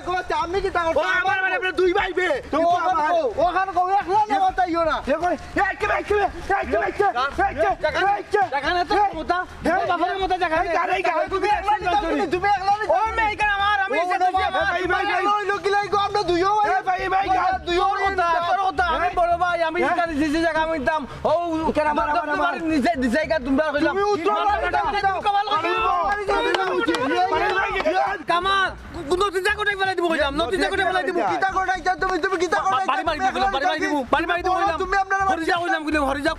কইতে আমি কি তা ও আমার মানে আপনি দুই ভাই বে তো ওখান কো একলা না তাইও না এ কই এই কে ভাই দেখানে তো মোটা বাফারের মতো দেখানে তুমি একলা ও মে এখানে আমার আমি ভাই লোকিলাই গো আমরা দুইও ভাই দুইও কথা আমি বড় ভাই আমি এখানে যে জায়গা আমি দাম ও কেন আমার নিজে জায়গা তোমরা কইলাম তুমি উত্তর কামাল নতুন জায়গা কোথায় ফেলাই দিব কইলাম নতুন জায়গা কোথায় ফেলাই দিব কিতা কোটাইছা তুমি কিতা কোটাইছা বাড়ি মারি দিব কইলাম তুমি আপনারা হরি যাও কইলাম হরি যাও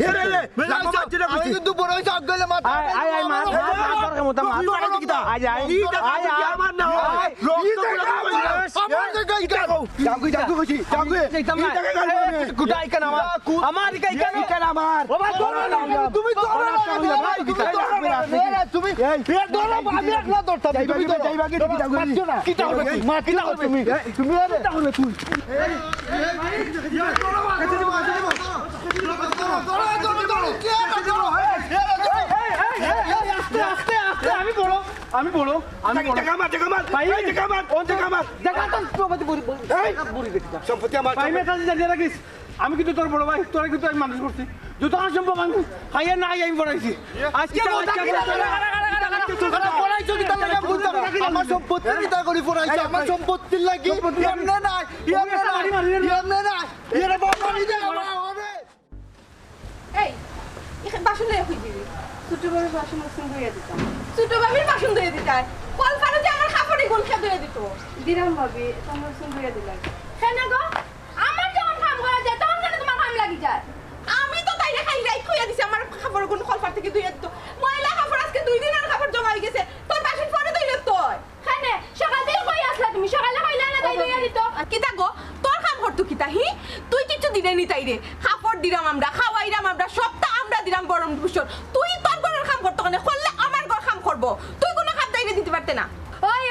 আমি কিন্তু বড় হইছে আগলে মাথা আয় মার তোর মত মার আয় আমার না জাগু কইছি কুটাই কেন আমার কাই কেন আমার বাবা তুমি তুমি আমি একলা ধরতাম কিতা করবে তুমি আমি বড় সম্পত্তি আমার আমি কিন্তু তোর বড় ভাই তোরা কিন্তু আমি মানুষ করছি যত সম্ভব আমি খাইয়া নাই আমি পড়াইছি আজকে আমার সম্পত্তি কিতা করি পড়াইছে আমার সম্পত্তির লাগি এমনে নাই এরা বাড়ি দে হবে এই এখানে বাসন দিয়ে কই দিবি ছোট বাবির বাসন মসন ধুইয়া দিতাম ছোট বাবির বাসন ধুইয়া দিতাই কল ফারু যে আমার খাপড়ি গোল খেয়ে ধুইয়া দিত দিরাম ভাবি তোমার মসন ধুইয়া দিলাম কেন গো আমার যখন কাম করা যায় তখন কেন তোমার কাম লাগি যায় আমি তো তাইলে খাই রাই কইয়া দিছি আমার খাপড় কোন কল ফার থেকে ধুইয়া দিত ময়লা খাপড় আজকে 2 দিন আর খাপড় জমা হয়ে গেছে তোর বাসন পরে ধুইলে তুই কেন সকাল থেকে কই আসলা তুমি সকালে কইলা না তাই ধুইয়া দিত কিতা গো তোর কাম করতো কিতা হি তুই কিছু দিনে নি তাইরে খাপড় দিরাম আমরা খাওয়াইরাম আমরা সবটা আমরা দিরাম গরম বছর তুই তোর ঘরের কাম করতে কেন করলে আমার ঘর কাম করব তুই কোনো কাম তাইরে দিতে পারতে না ওই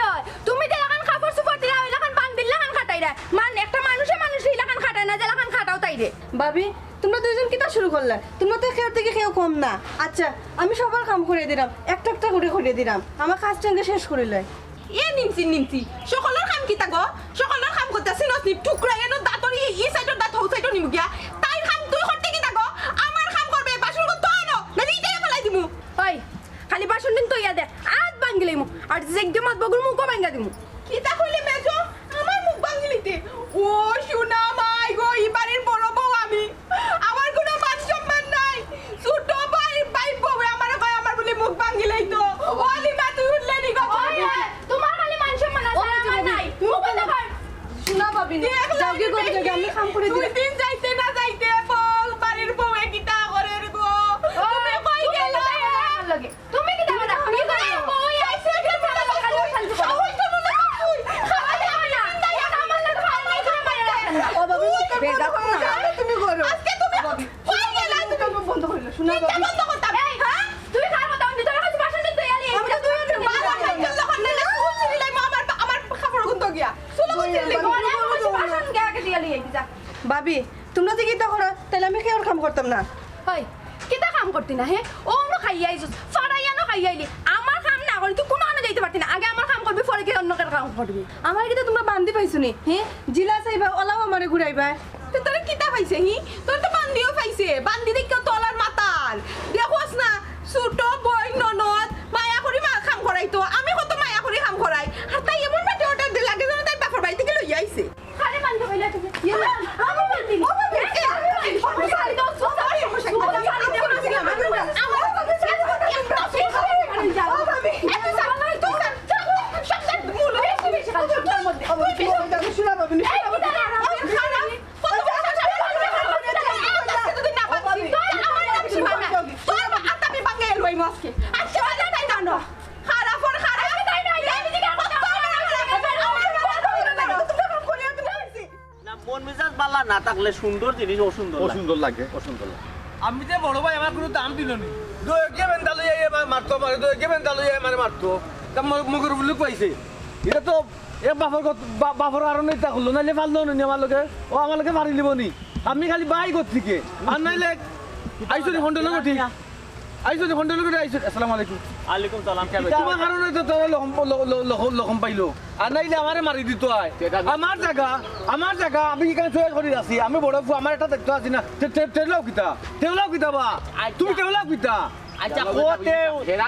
তুমি যে লাগান খাপড় সুপর দিলা ওই লাগান বান্দিল লাগান খাটাইরা মান একটা মানুষে লাগান খাটায় না যে লাগান খাটাও তাইরে ভাবি তোমরা দুইজন কিটা শুরু করলে তোমরা তো কেউ থেকে কেউ কম না আচ্ছা আমি সবার কাম করে দিলাম একটা করে দিলাম আমার কাজটা শেষ করিলে এ নিমছি সকলের কাম কিতা গো সকলের কাম করতেছি নসনি টুকরা এনো দাঁতর ই সাইডর দাঁত হৌ সাইডর নিমু গিয়া তাই কাম তুই করতে কিতা গো আমার কাম করবে বাসন কত আনো না দিতে ফেলাই দিমু ওই খালি বাসন দিন তইয়া দে আজ বাঙ্গিলাইমু আর যেগদে মাত বগুর মুখ ভাঙা দিমু কিতা কইলে মেজো আমার মুখ ভাঙিলিতে ও সোনা মাই গো ইবারের বড় বউ আমি আমার কোনো মান সম্মান নাই ছোট ভাই বউ আমার কয় আমার বলে মুখ ভাঙিলাই তো ওলি মা তুই উঠলে নি গো তোমার খালি মান সম্মান আছে আমার নাই মুখ বন্ধ কর শোনা ভাবি যাও কি করে আমি কাম করে দিই দুই দিন যাইতে না যাইতে বল বাড়ির বউ কিতা করে গো তুমি কই গেলা লাগে তুমি কি দাও কি করে বউ আইছে কি করে খালি শান্তি করো ওই তো না তুই খাওয়া যাবে না তাই আমার লাগে খাওয়া নাই করে মাইরা রাখেন ও ভাবি বেদা তুমি করো আজকে তুমি কই গেলা তুমি বন্ধ করিলে শোনা ভাবি বন্ধ করতাম এই হ্যাঁ তুই খাওয়া কথা আমি তোর কাছে বাসন দিতে আলি আমরা তুই বাবা খাইছিল যখন না স্কুল ছিলাই আমার খাবার গুনতো গিয়া চলো বুঝলি বাসন গাকে দিয়ে আলি যা ভাবি তোমরা যে কিটা করো তাহলে আমি কেউ কাম করতাম না হয় কিতা কাম করতি না হে ও নো খাইয়া আইছস ফাড়াইয়া নো খাইয়া আইলি আমার কাম না করি তুই কোনো আনে যাইতে পারতি না আগে আমার কাম করবি পরে কি অন্য কার কাম করবি আমার কিটা তোমরা বান্ধি পাইছো নি হ্যাঁ জিলা চাইবা ওলাও আমারে ঘুরাইবা তো তোর কিতা পাইছে হি তোর তো বান্দিও পাইছে বান্দি দেখো তলার মাতাল দেখোস না ছোট বই ননদ মায়া করি মা কাম করাইতো আমি কত মায়া করি কাম করাই আর তাই এমন বাটে অর্ডার দিল লাগে যেন তাই বাপর বাড়ি থেকে লইয়া আইছে খালি বান্ধি কইলা তুমি আমি বান্ধি ও বাবা আমি সারি দাও সরি সমস্যা মন মেজাজ বালা না থাকলে সুন্দর জিনিস অসুন্দর লাগে আমি যে বড় ভাই আমার কোনো দাম দিল নি দোকে বেন্দা লইয়া এবার মারতো মারে দোকে বেন্দা লইয়া মানে মারতো তা মগর বুলুক পাইছে এটা তো এক বাপর আর নেই তা হলো নাইলে ফাললো নি আমার লগে ও আমার লগে মারি লিব নি আমি খালি বাই করছি কে আর নাইলে আইসনি হন্ডল ঠিক আইছো যে ফোনটা লগে আইছো আসসালামু আলাইকুম আলাইকুম সালাম তোমার কারণে তো তোরা লখম পাইলো আর নাইলে আমারে মারি দিত আয় আমার জায়গা আমি এখানে চয়েস করে আছি আমি বড় আমার একটা দেখতে আছি না টেলাও কিতা বা তুমি টেলাও কিতা আচ্ছা কোতে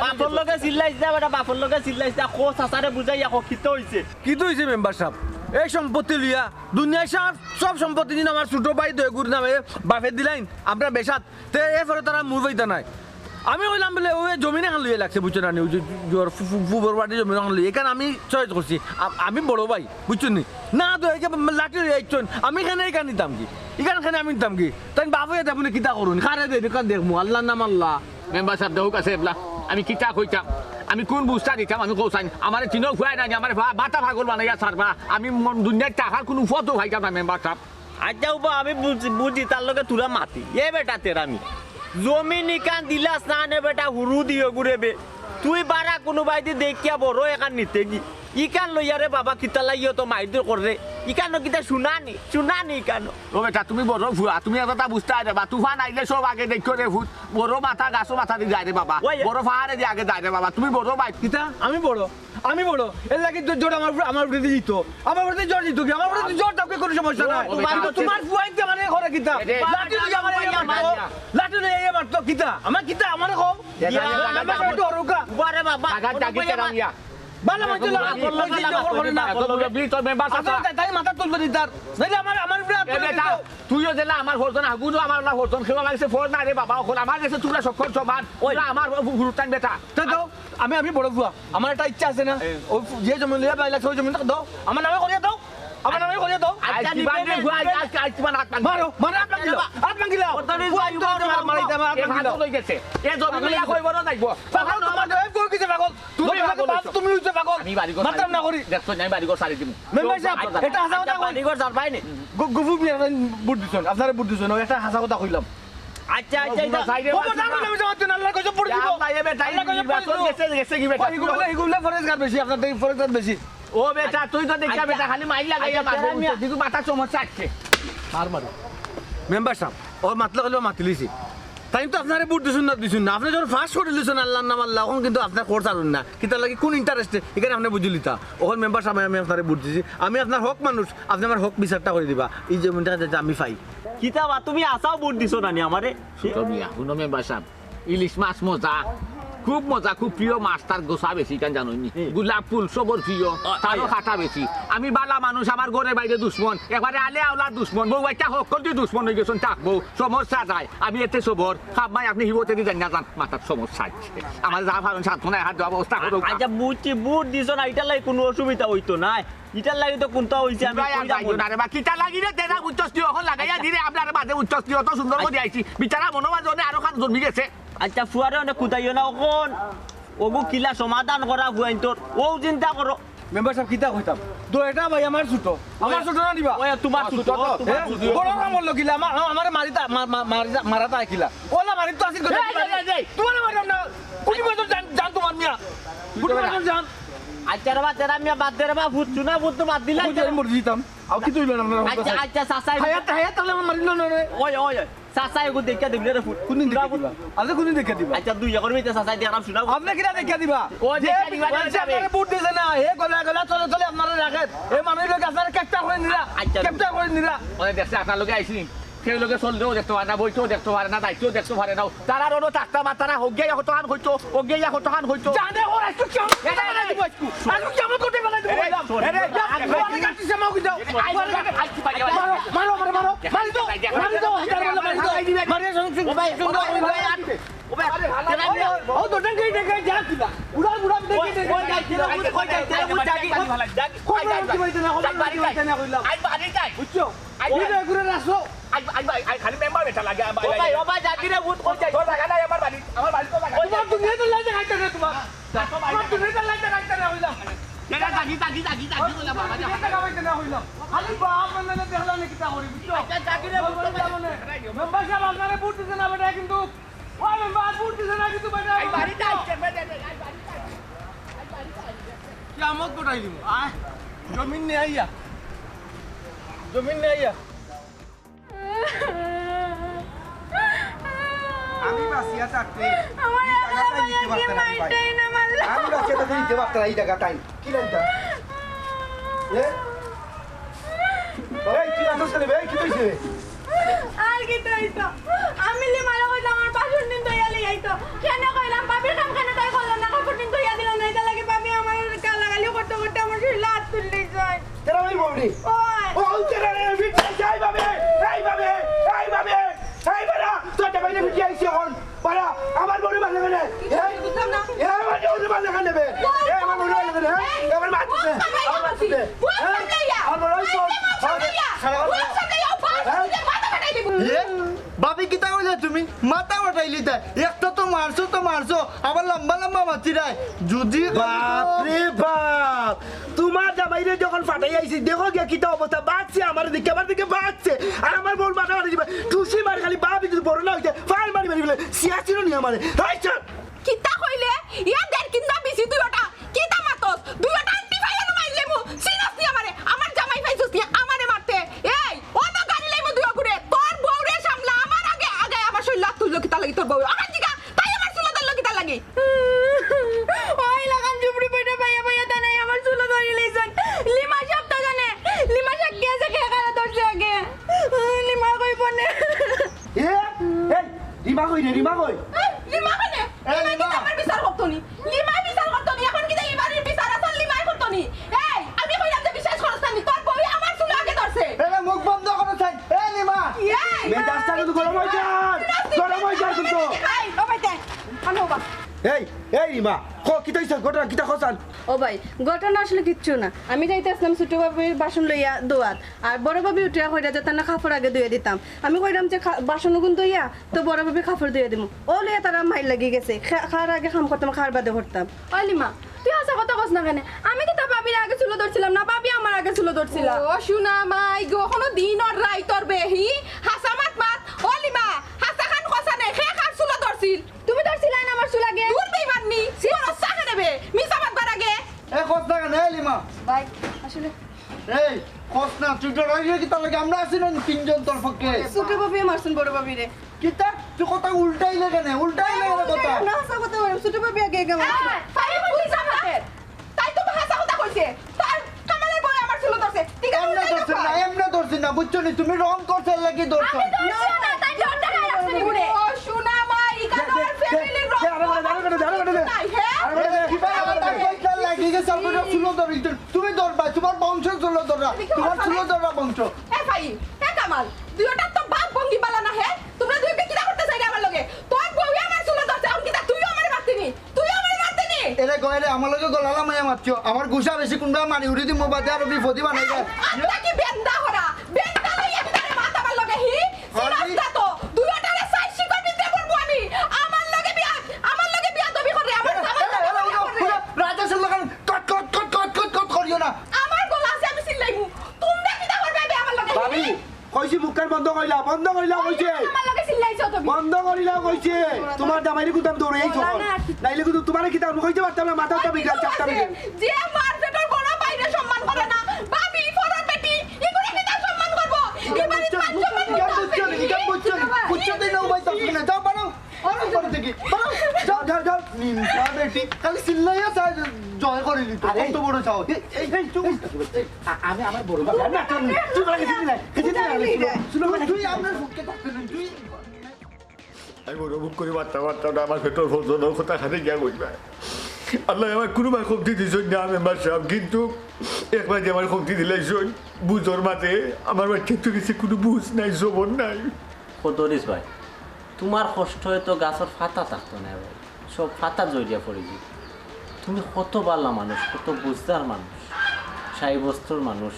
বাপর লগে চিল্লাইছ না বেটা বাপর লগে চিল্লাইছ না কো সাসারে বুঝাই আকো কিতে হইছে কি তো হয়েছে মেম্বার সাহেব এই সম্পত্তি লিয়া দুনিয়ায় সব সম্পত্তি দিন আমার ছোট ভাই দয়গুর নামে বাপে দিলাইন আমরা বেসাত তে এরপরে তারা মুর পাইতা নাই আমি কইলাম বলে ওই জমিনে খান লইয়া লাগছে বুঝছো না ফুবর বাড়ি জমিনে খান লইয়া এখানে আমি চয়েস করছি আমি বড় ভাই বুঝছো নি না তো লাঠি লইয়াইছন আমি এখানে এখানে নিতাম কি এখানে আমি নিতাম কি তাই বাপ হয়ে আপনি কিতা করুন খারে দোকান দেখবো আল্লাহ নাম আল্লাহ মেম্বার সাহেব দেখ আছে এবলা আমি কিতা কইতাম আমি কোন বুঝটা দিতাম আমি কৌসাই আমার চিনো খুয়াই নাই আমার বাতা ভাগল বানাইয়া ছাড়বা আমি দুনিয়ার টাকার কোনো ফটো খাইতাম না মেম্বার সাহেব আচ্ছা উবা আমি বুঝি তার লগে তুলা মাতি এ বেটা তেরামি জমি নিকান দিলাস না নে বেটা হুরু দিও গুরেবে তুই বারা কোনো বাইদি দেখিয়া বড় এখান নিতে কি ইকান লইয়ারে বাবা কিতা লাইও তো মাইদুর করে ইকান কিতা শুনানি ইকান ও বেটা তুমি বড় ভুয়া তুমি এটা বুঝতে দেবা তুফান আইলে সব আগে দেখো রে ভূত বড় মাথা গাছও মাথা দিয়ে যায় রে বাবা বড় পাহাড়ে দিয়ে আগে যায় রে বাবা তুমি বড় ভাই কিতা আমি বড় এর লাগি জোর আমার বিরুদ্ধে জিত আমার বিরুদ্ধে জোর জিত আমার বিরুদ্ধে জোর তাকে কোনো সমস্যা নাই তোমার ফুয়াইতে মানে ঘরে কিতা লাঠি লইয়া লাঠি লইয়া এবার তো কিতা আমার কও আমার একটু অরুকা বারে বাবা টাকা টাকি কেরামিয়া বালা মাঝে লাগা তাই মাথা তুলবে দিতার নাইলে আমার তুইও জেলা আমার হরজন আগুনো আমার হরজন খেলা লাগছে ফোন না রে বাবা ওখানে আমার কাছে তোমরা সক্ষম সমান আমার গুরুত্বান বেটা দাও আমি বড় ফুয়া আমার একটা ইচ্ছা আছে না ওই যে জমি লইয়া বাইলা ওই জমি দাও আমার নামে করিয়া দাও আজ দিবানে ভুয়া আজ তোমার হাত মারো হাত ভাঙিলা লই গেছে এ জমি লইয়া কইব না যাইব পাগল তোমার দেব কই কিছে পাগল তুমি হইছে পাগল আমি বাড়ি মাতরাম না করি দেখছ নাই বাড়ি ঘর সারি দিমু মেম্বার সাহেব এটা হাসা কথা কই নিগর জার পাইনি গুবু বুট দিছন আপনারা বুট দিছন একটা হাসা কথা কইলাম আচ্ছা আল্লাহ কইছে পড়ে দিব গেছে কি বেটা এগুলা ফরেজগার বেশি আপনার থেকে ফরেজগার বেশি ও বেটা তুই তো দেখা বেটা খালি মাইল লাগাইয়া মারবো দিগু মাথা সমস্যা আছে মারো মেম্বার সাহেব ও মাতলা কইলো মাতলিছি তাই তো আপনারে বুট দিছুন না আপনি যখন ফার্স্ট করে দিছুন আল্লাহর নাম আল্লাহ এখন কিন্তু আপনার কোর্স আরুন না কিতা লাগি কোন ইন্টারেস্টে এখানে আপনি বুঝলিতা ওখানে মেম্বার সাহেব আমি আপনারে বুট দিছি আমি আপনার হক মানুষ আপনি আমার হক বিচারটা করে দিবা এই জমিটা যাতে আমি পাই কিতাবা তুমি আসাও বুট দিছো নানি আমারে মিয়া শুনো মেম্বার সাহেব ইলিশ মাছ মজা খুব প্রিয় মাছ তার গোসা বেশি কেন জানোনি গোলাপ ফুল সবর প্রিয় তারও খাটা বেশি আমি বালা মানুষ আমার ঘরে বাইরে দুশ্মন এবারে আলে আওলার দুশ্মন বউ একটা হোক করতে দুশ্মন হয়ে গেছেন থাকবো সমস্যা যায় আমি এতে সবর খাব ভাই আপনি হিবতে দিয়ে জানি না মাথার সমস্যা আছে আমার যা ভালো সান্ত্বনা হাত অবস্থা করো আচ্ছা বুঝছি বুট দিছো না এটার লাগি কোনো অসুবিধা হইতো না ইটার লাগি তো কোনটা হইছে আমি কিটা লাগি রে তেরা উচ্চস্তি এখন লাগাইয়া দিলে আপনার মাঝে উচ্চস্তি অত সুন্দর করে আইছি বিচারা মনোবাজনে আরো খান জন্মি গেছে আচ্ছা ফুয়ারে অনেক কুতাইও না ওখন ওগু কিলা সমাধান করা ফুয়াইন তোর ও চিন্তা করো মেম্বার সাহেব কিতা কইতাম তো এটা ভাই আমার ছোট না দিবা ওই তোমার ছোট বড় কাম হলো কিলা আমার মারাটা কিলা ওলা মারি তো আসিল তোমার মারলাম না কুটি বছর জান তোমার মিয়া কুটি বছর জান আচ্ছা রে বা তেরা মিয়া বাদ দে রে বা ফুট চুনা ফুট তো বাদ দিলা আমি মরে দিতাম আর কি তুইল না আচ্ছা আচ্ছা সাসাই হায়াত তাহলে আমার মারিল না রে ওই সাসাই গো দেখা দিবলে রে ফুট কোনদিন দেখা দিবা আজ কোনদিন দেখা দিবা আচ্ছা দুই একর মিতে সাসাই দিয়া নাম শুনা আপনি কিরা দেখা দিবা ও দেখা দিবা আপনারা বুট দিছে না হে গলা চলে আপনারা রাখেন এই মানুষ লোক আপনারা ক্যাপচার করে নিরা ওই দেখছে আপনার লোকে আইছি সেই লোকে চললেও দেখতে পারে না বইতেও দেখতে পারে না দায়িত্বও দেখতে পারে না তারা রনো থাকতা বা তারা হোগিয়া হতো হান হইতো হোগিয়া হতো হান হইতো জানে ওর আজকে কেমন আজকে কেমন করতে পারে তুমি বললাম আরে কাটি সামাও কি দাও মারো মারি দাও মারি সঙ্গে ভাই ও তো ডঙ্গি যা কিবা উড়া দেখি কই যাইতে না আই বাড়ি যাই বুঝছো আই ভিডিও করে রাখো আই খালি মেম্বার বেটা লাগে ও ভাই জাতি রে ভূত কই যাই তোর লাগা না আমার বাড়ি তো লাগা তোমার তুমি তো লাগে খাইতে না তোমার তুমি তো লাগে খাইতে না হইলা কেডা জাগি বলে বাবা যা টাকা খাইতে না হইলা খালি বাপ মানে দেখলা নে কিটা করি বুঝছো আচ্ছা জাতি রে ভূত মেম্বার সাহেব আপনারে বুট দিতে না বেটা কিন্তু ও মেম্বার বুট দিতে না কিন্তু বেটা আই বাড়ি যাই কিয়ামত গোটাই দিব আয় জমিন নে আইয়া আমি বাসিয়া থাকতে আমার এই টাকাটাই নিতে কি পারতাম আমি ভাই। মারতেই না মারলা আমি বাসিয়া থাকতে নিতে পারতাম এই টাকাটাই কি লাগতা এই কি আছো ছেলে ভাই কি কইছে আর কি তো আমি লি মারা কইলাম আমার বাসন দিন দইয়া লই আইতো কেন কইলাম বাবির কাম কেন তাই করলাম না কাপড় দিন দইয়া দিল না এটা লাগে বাবি আমার গালাগালি করতে করতে আমার শরীর হাত তুললে যায় তেরা ভাই বলনি ওই ও তেরা রে ভিড় যাই বাবে এই বাবে এই বাবে এই বাড়া তোটা বাইরে ভিড় যাইছে এখন বাড়া আমার বড় বাড়া নেবে এই বুঝলাম না এ আমার বড় বাড়া নেবে এ আমার বড় বাড়া নেবে আমার মারতে আমার মারতে আমার বড় বাবি কিতা কইলে তুমি মাথা উঠাইলি তাই একটা তো মারছো আবার লম্বা লম্বা মাতিরাই যদি বাপ রে বাপ তোমার জামাইরে যখন ফাটাই আইছি দেখো গিয়া কিতা অবস্থা বাঁচছে আমার দিকে বাঁচছে আর আমার বোন মাথা মারি দিবে টুসি মার খালি বাপ যদি বড় না হইতে ফাল মারি মারি বলে সিয়াছিল নি আমারে হাই চল কিতা কইলে ইয়া দের কিন্দা বিসি দুইটা কিতা মাতস দুইটা আন্টি ভাইয়া মাইলে মু সিনাস নি আমারে আমার জামাই ফাইছস নি আমারে মারতে এই ও তো গাড়ি লাইমু দুইয়া করে তোর বউরে সামলা আমার আগে আগে আমার শৈলা তুললো কিতা লাগি তোর বউ আমার দিকা তাই আমার চুলা দল কিতা লাগি ওই লাগান জুবড়ি পয়টা ভাইয়া ভাইয়া তা নাই আমার চুলা ধরে লইছেন লিমা সব তো জানে লিমা শাক গেছে কে খালা ধরছে আগে লিমা কই বনে এ এই রিমা কই রে রিমা কই লিমা কানে লিমা আমার বিচার করতনি লিমা বিচার করতনি এখন কিতা এবারের বিচার আসল লিমাই করতনি এই আমি কইলাম যে বিশ্বাস করছ না তোর বউ আমার চুলা আগে ধরছে এরা মুখ বন্ধ করে চাই এ নিমা এই মেজাজটা কিন্তু গরম হয়ে যায় কিন্তু এই ও ভাইতে আনো বা এই রিমা কিতা হইছে ঘটনা কিতা খসান ও ভাই ঘটনা আসলে কিচ্ছু না আমি যাইতে আসলাম ছোট বাবির বাসন লইয়া দোয়াত আর বড় বাবি উঠিয়া কইরা যে তার না কাপড় আগে ধুয়ে দিতাম আমি কইলাম যে বাসন গুন দইয়া তো বড় বাবি কাপড় ধুয়ে দিমু ও লইয়া তারা মাইল লাগি গেছে খার আগে কাম করতাম খার বাদে করতাম অলিমা তুই হাসা কথা কস না কেন আমি কি তা বাবির আগে চুলো ধরছিলাম না বাবি আমার আগে চুলো ধরছিল ও শুনা মাই গো কোনো দিন আর রাইতর বেহি হাসা মাত অলিমা হাসা খান খসা নে খে খান চুলো ধরছিল তুমি ধরছিলা না আমার চুল আগে দূর বেই মাননি সিওর সাথে নেবে মিছা মাত বার আগে এ কষ্ট না এ লিমা ভাই আসলে এই কষ্ট না তুই তো রইলে কিতা লাগে আমরা আছি না তিনজন তোর পক্ষে ছোট বাবি মারছেন বড় বাবিরে কিতা তুই কথা উল্টাইলে কেন কথা না হাসা কথা বললাম ছোট বাবি আগে আগে মারছে তাই বলি সামাতে তাই তো হাসা কথা কইছে তার কামালের বলে আমার চুলো ধরছে ঠিক আছে এমনে ধরছি না বুঝছো নি তুমি রং করছে লাগি ধরছো না তাই লন্ডা গায় আসছে ঘুরে ও শুনা মাই কানোর ফ্যামিলির রং তুমি ধরবা তোমার বংশ চলো ধরা তোমার চুলো ধরবা বংশ এ ভাই এ কামাল দুইটা তো বাপ ভঙ্গি বালা না হে তোমরা দুই ব্যক্তি করতে চাই আমার লগে তোর বউ আমার চুলো ধরছে আমি কিটা তুইও আমারে মারতিনি এরে গয়রে আমার লগে গলালা মায়া মারছো আমার গুসা বেশি কোনবা মারি উড়ি দিমু বাদে আর বিপদি বানাই যায় আত্তা কি বেন্দা হরা বেন্দা লইয়া বিদারে মাথা আমার লগে হি সিরাজটা তো দুইটারে সাইড শিকর দিতে পারবো আমি আমার লগে বিয়া দবি করে আমার রাজেশের লগে কট করিও না আমার গলা আছে আমি চিল্লাইমু তোমরা কিটা করবে আমার লগে ভাবি কইছি মুখের বন্ধ কইলা কইছে আমার লগে চিল্লাইছো তুমি বন্ধ করিলা কইছে তোমার জামাইরে কুতাম দৌড়ে এই খবর নাইলে কিন্তু তোমারে কিতা কইতে পারতাম না মাথাটা বিগড়া চাপটা বিগড়া যে মার্কেটের বড় বাইরে সম্মান করে না ভাবি ফরর বেটি এগুলো কিটা সম্মান করব এবারে বুঝছো দিন ভাই তুমি না যাও বানাও অনেক করে দেখি যাও নিমকা বেটি খালি সিল্লাইয়া জয় করিলি তো কত বড় চাও এই আমি আমার বড় বাবা না তুই লাগে তুই আপনার ফুটকে থাকতেন তুই আমি বড় মুখ করে বার্তা না আমার ভেতর ভোজনের কথা খানে গিয়া কইবা আল্লাহ আমার কোনোবার শক্তি দিছই না মেম্বার সাহেব কিন্তু একবার যে আমার শক্তি দিলাইছই বুঝর মাঝে আমার বাচ্চা তো কিছু কোনো বুঝ নাই জবন নাই কদরিস ভাই তোমার কষ্ট হয়তো গাছের ফাতা থাকতো না ভাই সব ফাতা জড়িয়া পড়েছি তুমি কত বালা মানুষ কত বুঝদার মানুষ সাই বস্তুর মানুষ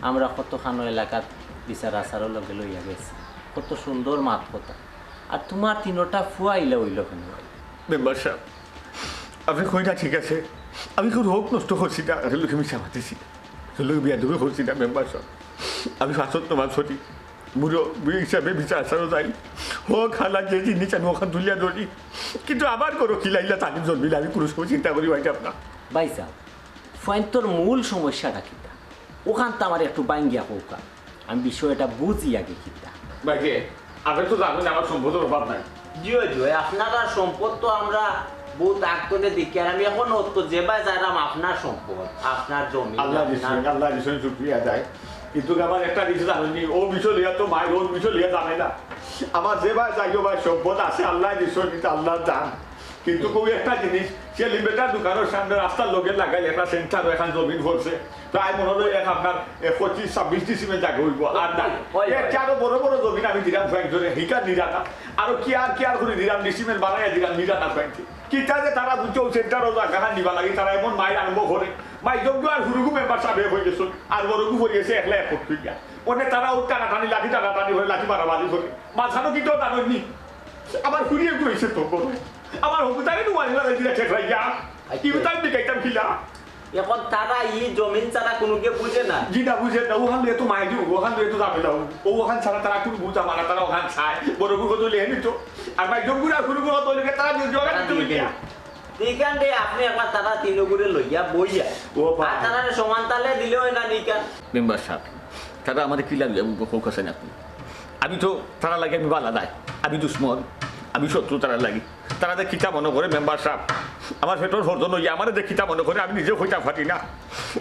আমরা কত খানো এলাকাত বিচার আচারও লগে লইয়া গেছি কত সুন্দর মাত কথা আর তোমার তিনোটা ফুয়াইলে হইল কেন ভাই মেম্বার সাহেব আপনি কই না ঠিক আছে আমি কোনো হোক নষ্ট করছি না আসলে লোকে মিশা মাতিছি লোক বিয়া দুবে করছি না মেম্বার সাহেব আমি শাসন তোমার সরি বুড়ো বুড়ি হিসাবে বিচার আচারও যাই হোক খালা যে জিনিস আমি ওখান তুলিয়া ধরি কিন্তু আবার করো খিলাইলা তাকে জ্বলবি আমি কোনো সময় চিন্তা করি ভাই আপনার বাইসা তোর মূল সমস্যাটা কিতা ওখান তো আমার একটু বাইঙ্গিয়া কৌকা আমি বিষয়টা বুঝি আগে কিতা ভাইকে আপনি তো জানেন আমার সম্পদের অভাব নাই জিও জিও আপনারা সম্পদ তো আমরা বহুত আগ করে দেখি আর আমি এখন তো যে ভাই যাইলাম আপনার সম্পদ আপনার জমি আল্লাহ দিছেন শুক্রিয়া যায় কিন্তু আমার একটা জিনিস জানি ও বিষয় লিয়া তো মায়ের ওর বিষয় লিয়া জানে না আমার যে ভাই যাইও ভাই সম্পদ আছে আল্লাহ দিছেন কিন্তু আল্লাহ জান কিন্তু কবি একটা জিনিস সে লিমিটার দোকানের সামনে রাস্তার লোকের লাগাইলে একটা সেন্টার এখান জমিন পড়ছে প্রায় মনে হয় এক আপনার 25-26 ডিসিমের জায়গা হইব আর না আরো বড় বড় জমিন আমি দিলাম কয়েকজনে হিকার নিরাটা আরো কি আর করে দিলাম ডিসিমের বানাইয়া দিলাম নিরাটা কয়েকটি কিতা যে তারা দুটো সেন্টারও জায়গা নিবা লাগে তারা এমন মায়ের আরম্ভ করে মাই যোগ্য আর হুরুগু মেম্বার সাহেব হয়ে গেছে আর বড়গু পড়িয়েছে একলা এক কোটি টাকা ওনে তারা ওর টানাটানি লাঠি হয়ে লাঠি মারামারি করে মাঝখানো কিন্তু জানোনি আমার ঘুরিয়ে ঘুরেছে তো আমার হকুতারে তোমার দিলা ঠেক রাইয়া কি তার বিকাইতাম খিলা এখন তারা ই জমিন ছাড়া কোনো কে বুঝে না জিনা বুঝে না ওখান দিয়ে তো মাই দিব ওখান দিয়ে তো যাবে না ও ওখান ছাড়া তারা কোনো বুঝা মারা তারা ওখান ছায় বড় গুলো তো লিয়ে নিত আর ভাই জঙ্গুরা গুলো তো লিখে তারা জগা দিত নিকান দে আপনি একবার তারা তিন গুড়ে লইয়া বইয়া ও আর তারা সমান তালে দিলেও না নিকান মেম্বার সাহেব তারা আমাদের কি লাগবে ফোকাস আছেন আপনি আমি তো তারা লাগে আমি বালা নাই আমি দুশ্মন আমি শত্রু তারা লাগি তারা যে কিতা মনে করে মেম্বার সাহেব আমার পেটর হরজন হইয়া আমার যে কিতা মনে করে আমি নিজে হইতা ফাটি না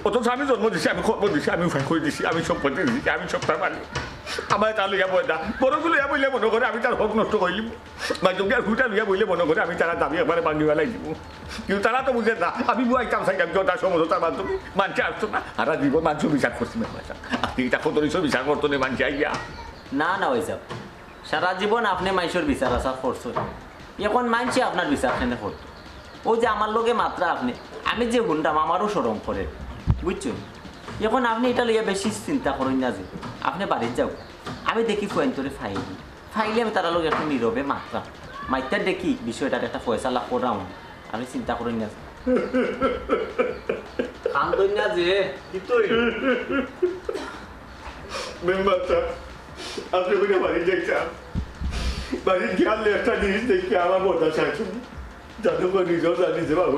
অথচ আমি জন্ম দিছি আমি খবর দিছি আমি উপায় করে দিছি আমি সম্পত্তি দিছি আমি সবটা পারি আমার তা লইয়া বই না বড়গুলো ইয়া বইলে মনে করে আমি তার হক নষ্ট করলিম বা যোগ্য হুটা লইয়া বইলে মনে করে আমি তারা দাবি একবারে ভাঙি বেলাই দিব কিন্তু তারা তো বুঝে না আমি বুয়াইতাম চাইতাম কেউ তার সমঝোতার মাধ্যমে মানছে আসতো না আর জীবন মানুষ বিচার করছি মেম্বার সাহেব আপনি এটা কত বিচার করতো না মানছে আইয়া না না ওই যাব সারা জীবন আপনি মানুষের বিচার আশা করছেন এখন মানছি আপনার বিচার কেন করতো ও যে আমার লোকে মাত্রা আপনি আমি যে গুণটাম আমারও সরম করে বুঝছো এখন আপনি এটা লইয়া বেশি চিন্তা করেন না যে আপনি বাড়ির যাও আমি দেখি ফোন তোরে ফাইলে আমি তারা লোক একটু নীরবে মাত্রা মাইতার দেখি বিষয়টার একটা ফয়সালা করাম আমি চিন্তা করেন না কান্দন না যে কি তো মেম্বার সাহেব আপনি ওখানে বাড়ি যাইতাম বাড়ির খেয়ালে একটা জিনিস দেখি আমার বোঝা চাইছে যাতে করে নিজেও জানি যে বাবু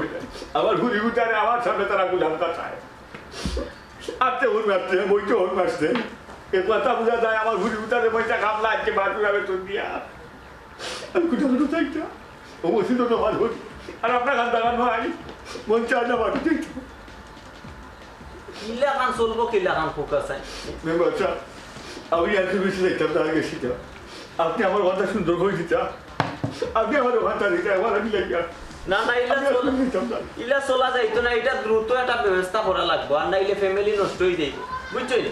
আমার ঘুরি উঠারে আমার সামনে তারা গুলামটা চায় আপনি ওর মারতে বইতে ওর মারতে এ কথা বোঝা যায় আমার ঘুরি উঠারে বইটা কামলা আজকে বাটু যাবে তোর দিয়া আমি কোথাও চাইতা ও বসিত তো আমার ঘুরি আর আপনার গান দাগান ভাই মন চায় না বাটু চাইতো কিলা কান চলবো কিলা কান ফোকাস আছে মেম্বার সাহেব আমি আর বেশি দেখতাম তার গেছি আপনি আমার কথা সুন্দর করে দিতা আপনি আমার ওখানটা দিতে আমার আমি লাগিয়া না না ইলা চলা যাইতো না এটা দ্রুত একটা ব্যবস্থা করা লাগবে আর নাইলে ফ্যামিলি নষ্ট হয়ে যাইব বুঝছেন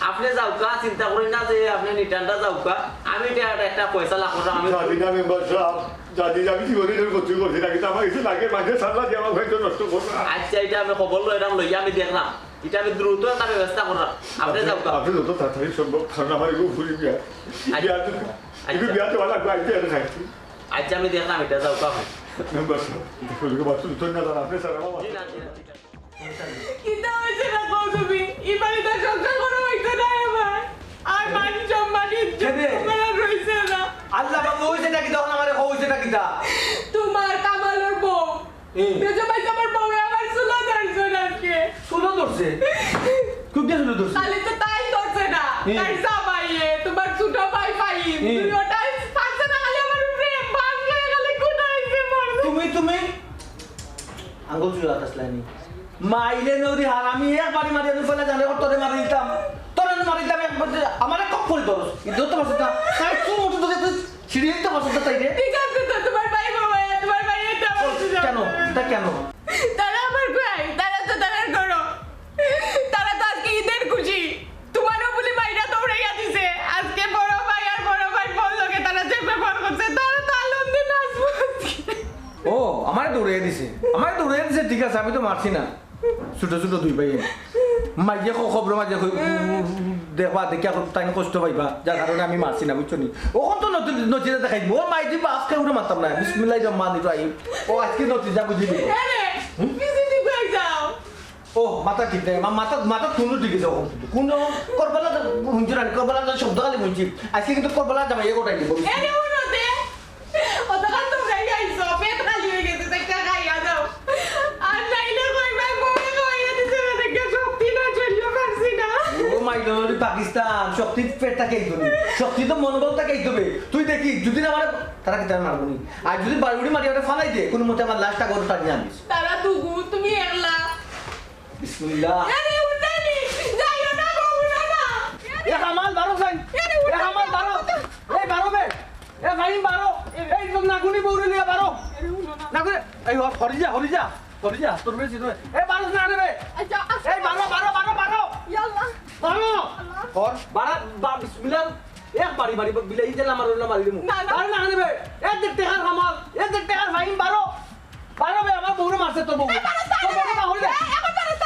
আপনি যাওকা চিন্তা করেন না যে আপনি নিটানটা যাওকা আমি একটা পয়সা লাখ আমি জানি না মেম্বার সাহেব জানি আমি জীবনে করতে করছি না কিন্তু আমার কিছু লাগে মাঝে সারলা দিয়ে আমার ভাইটা নষ্ট করবো আচ্ছা এটা আমি খবর লইলাম লইয়া আমি দেখলাম এটা আমি দ্রুত একটা ব্যবস্থা করলাম আপনি যাওকা আপনি যত তাড়াতাড়ি সম্ভব কারণ আমার এগুলো ঘুরি বিয়া বিয়াতে ভালো লাগবে আইতে আর খাইছি আচ্ছা আমি দেখলাম এটা যাওকা হয় মেম্বার সাহেব দেখো বাচ্চা তো না জানা আপনি স্যার আমার কিন্তু হয়েছে না কও তুমি এই বাড়িটা সংসার করা হইতো না এবার আর মান সম্মানি তোমার রইছে না আল্লাহ বাবু হইছে নাকি তখন আমারে হইছে নাকি তা তোমার কামালের বউ বেজে ভাই আমার বউ আমার সুলা ধরছে আজকে শুনো ধরছে খুব যে শুনো ধরছে খালি তো তাই ধরছে না তাই জামাইয়ে তোমার ছোট ভাই ফাইম দুটোটাই পারছে না খালি আমার প্রেম ভাঙলে খালি কোনাইছে মর তুমি আঙ্গুল চুলা আসলানি মাইলে নদী হার আমি একবারই মারি আমি বলে জানে তোরে মারি দিতাম তোরে মারি দিতাম আমার কপ করে ধরস ধরতে পারছিস না তাই তুই মতো তো সিঁড়ি দিতে পারছিস তাই রে ঠিক আছে তো তোমার ভাই বাবা তোমার ভাই এটা কেন তা কেন তারা আমার ভাই তারা তো তারা করো তারা তো আজকে ঈদের খুশি তোমারও বলি ভাইরা দৌড়াইয়া দিছে আজকে বড় ভাই আর বড় ভাই বললোকে তারা যে ব্যবহার করছে তারা তো আনন্দে নাচবো ও আমারে দৌড়িয়ে দিছে ঠিক আছে আমি তো মারছি না ছোট ছোট দুই ভাই মাইয়ে খবর মাঝে দেখবা দেখি এখন তাই কষ্ট পাইবা যার কারণে আমি মারছি না বুঝছো নি ওখন তো নতুন নচিতে দেখাই ও মাই দিবা আজকে উঠে মারতাম না বিসমিল্লাহ রহমান রহিম ও আজকে নতুন যা বুঝিবি ও মাথা ঠিক নাই মাথা কোনো ঠিক আছে কোনো করবালা হুঁচি রানি করবালা শব্দ খালি হুঁচি আজকে কিন্তু করবালা যাবা এ গোটাই দিব পাকিস্তান শক্তির পেটটা কে শক্তি তো মনোবলটা কে তুই দেখি যদি আমার তারা কি তারা মারবো নি আর যদি বাড়ি মারি ওটা ফালাই দে কোনো মতে আমার লাশটা গরু টানিয়ে আনিস তারা দুগু তুমি একলা বিসমিল্লাহ আরে উঠানি যাইও না বাবু না এ কামাল বারো যাই এ কামাল বারো এই বারো বে এ ফাইন বারো এই তো নাগুনি বউরে লিয়া বারো নাগুনি এই হরি যা তোর বেশি তো এ বারো না রে বে আচ্ছা এই বারো বারো বারো বারো ইয়াল্লাহ বারো কর বারা বা বিসমিল্লাহ এক বাড়ি বিলাই দিলাম আর ওলা মারি দিমু আর না নেবে এক দেখ টাকার কামাল এক দেখ টাকার ফাইন বারো বারো বে আমার বউরে মারছে তোর বউ তোর বউ না হইলে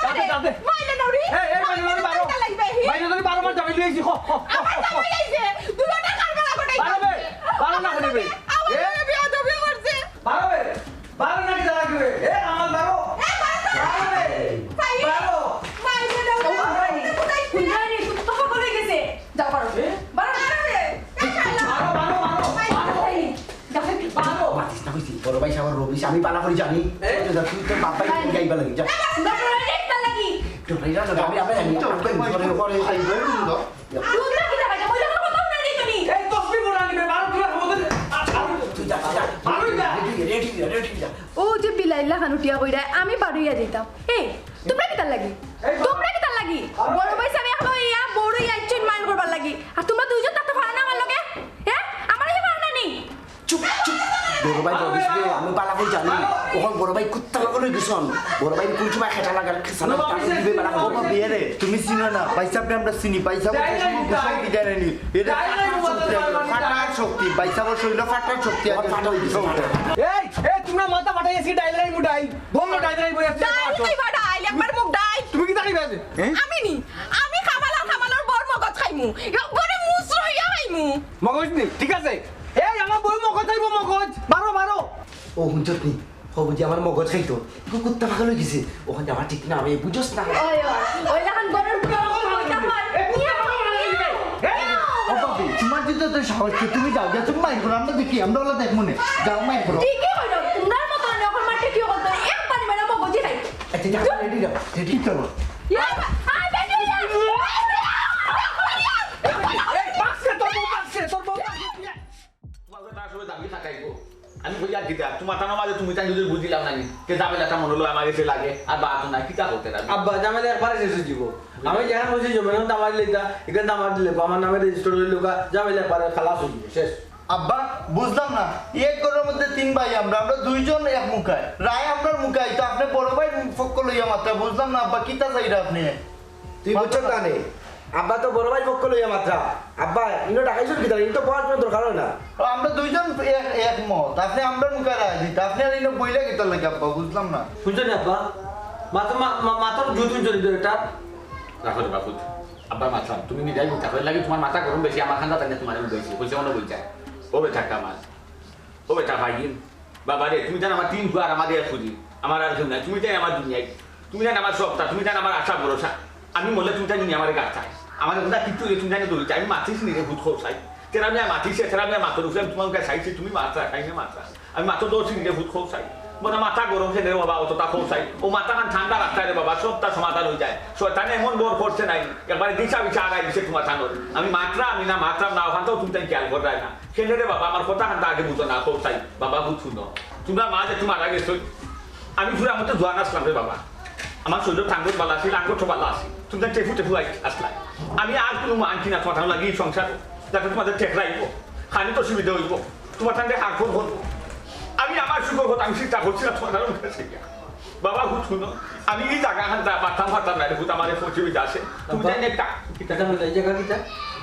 কাটে মাইলে নরি এই মাইলে বারো মাইলে বারো মার যাবে লিয়েছি খ আমার জামাই আইছে দুটা কারবালা কোটাই বারো বে বারো না নেবে এ বিয়া দবে করছে বারো বে বারো না কি লাগবে এ আমার বারো বারো বে বারো মাইলে নরি কোটাই কুঞ্জানি তো করে গেছে যাও বারো বারো রে বড় ভাই সাবার রবিস আমি পালা করে জানি তুই তোর বাপাই গাইবা লাগি যা তো ভাইরা না আমি আমরা জানি করে করে এই তসবি মোরা নিবে বারো তুই আমাদের তুই যা বারো যা রেডি যা ও যে বিলাইলা খানুটিয়া কইরা আমি বাড়িয়া দিতাম এই তোমরা কি তার লাগি বড় ভাই সাহেব এখন ইয়া বড় আইছেন মাইন করবার লাগি আর তোমরা দুইজন তাতে ফাড়া না আমার লগে হ্যাঁ আমার এই ফাড়া নেই চুপ বড় ভাই রবিস রে আমি পালা করে জানি ওখন বড় ভাই কুত্তা লাগানো গেছন বড় ভাই কুলচু বা খেটা লাগার সালা তাকে দিবে পালা বাবা বিয়ে রে তুমি চিনো না পয়সাকে আমরা চিনি পয়সা শক্তি জানেনি এটা ফাটার শক্তি পয়সা শরীরে ফাটার শক্তি আছে ফাটা হইছে এই তোমরা মাথা ফাটাইছি ডাইলাই মুডাই বম ডাইলাই বই আছে তুই বাড়া আইলে একবার মুখ ডাই তুমি কি তাকি বাজে আমি খামালার বড় মগজ খাইমু একবারে মুসর হইয়া খাইমু মগজ নি ঠিক আছে এই আমার বই মগজ খাইব মগজ বারো বারো ও হুঁচত নি হবু যে আমার মগজ খাইতো কুত্তা পাগল হয়ে গেছে ওখান যাওয়া ঠিক না আমি বুঝোস না ওই লাখান গরুর তোমার যদি তো সাহস তুমি যাও যা তুমি মাইর করো আমরা দেখি আমরা ওলা দেখ মনে যাও মাইর করো ঠিকই হইলো তোমরা মত যখন মাঠে কি হতো একবার মেরা মগজি খাই আচ্ছা যা রেডি যাও রেডি করো ইয়া আই বেটি এই বাক্সে তোর বউ তোমাকে তার সঙ্গে দাবি থাকাইবো আমি বুঝা দিতা তোমার তার মাঝে তুমি তাই যদি বুঝিলাম না কে ঝামেলাটা মনে হলো আমার এসে লাগে আর বাত না কিটা করতে না আব্বা জামাইলে একবারে শেষ দিব আমি যেখানে বসে জমি দামার লইতা এখানে দামার দিলে আমার নামে রেজিস্টার হইল জামাইলে একবারে খালাস হয়ে যাবে শেষ আব্বা বুঝলাম না এক ঘরের মধ্যে তিন ভাই আমরা দুইজন এক মুখায় রায় আপনার মুখায় তো আপনি বড় ভাই পক্ষ লইয়া মাত্রা বুঝলাম না আব্বা কিতা চাইরা আপনি তুই বুঝছো জানে আব্বা তো বড় ভাই পক্ষ লইয়া মাত্রা আব্বা ইনো ডাকাইছস কি ইনো তো পাওয়ার কোনো দরকার হয় না আমরা দুইজন একমত আপনি আমরা মুখায় রায় দিতে আপনি আর ইনো বইলা কিতা লাগে আব্বা বুঝলাম না শুনছেন আব্বা মাত্র দুদিন চলে দিল এটা রাখো রে বাবু আব্বা মাথা তুমি নিরাই বুঝা হয়ে লাগে তোমার মাথা গরম বেশি আমার খান্দা তাই তোমার বলছি কইছে মনে বলছে ও বেটা কামাল ও বেটা ভাইন বাবা রে তুমি জান আমার তিন ঘর আমাদের খুঁজি আমার আর কেউ নাই তুমি জান আমার দুনিয়ায় তুমি জান আমার সবটা তুমি জান আমার আশা ভরসা আমি বললে তুমি জানি আমার গাছ আমার কথা কিছু তুমি জানি দৌড়ি আমি মাতিস নিরে ভূত খোসাই তেরা আমি মাতিছে তেরা আমি মাথা উঠলাম তোমাকে চাইছি তুমি মাত্রা খাইনে মাত্রা আমি মাথা দৌড়ছি নিরে ভূত খোসাই মানে মাথা গরম খেলে বাবা অতটা খোসাই ও মাথা খান ঠান্ডা রাখতে রে বাবা সবটা সমাধান হয়ে যায় শয়তানে এমন বোর করছে নাই একবারে দিশা বিছা আগাই দিছে তোমার থানোর আমি মাত্রা আমি না মাত্রা না ওখানটাও তুমি তাই খেয়াল করে না খেলে রে বাবা আমার কথা খানটা আগে বুঝো না খোসাই বাবা বুঝ শুনো তোমরা মা যে তুমি মারা গেছো আমি পুরো আমার তো জোয়ান আসলাম রে বাবা আমার শরীর ঠাঙ্গুর বালা আছে লাঙ্গুর বালা আছে তুমি টেফু টেফু আসলাই আমি আর কোনো আনকি না তোমার লাগি সংসার যাতে তোমাদের ঠেকরাইব খানি তো সুবিধা হইব তোমার ঠান্ডে হাঁক বলবো আমি আমার সুখ হতো আমি চিন্তা করছি না তোমার কাছে বাবা হুট শুনো আমি এই জায়গা খানটা পারতাম না হুট আমার পৃথিবীতে আসে তুমি জানি একটা এই জায়গা কিটা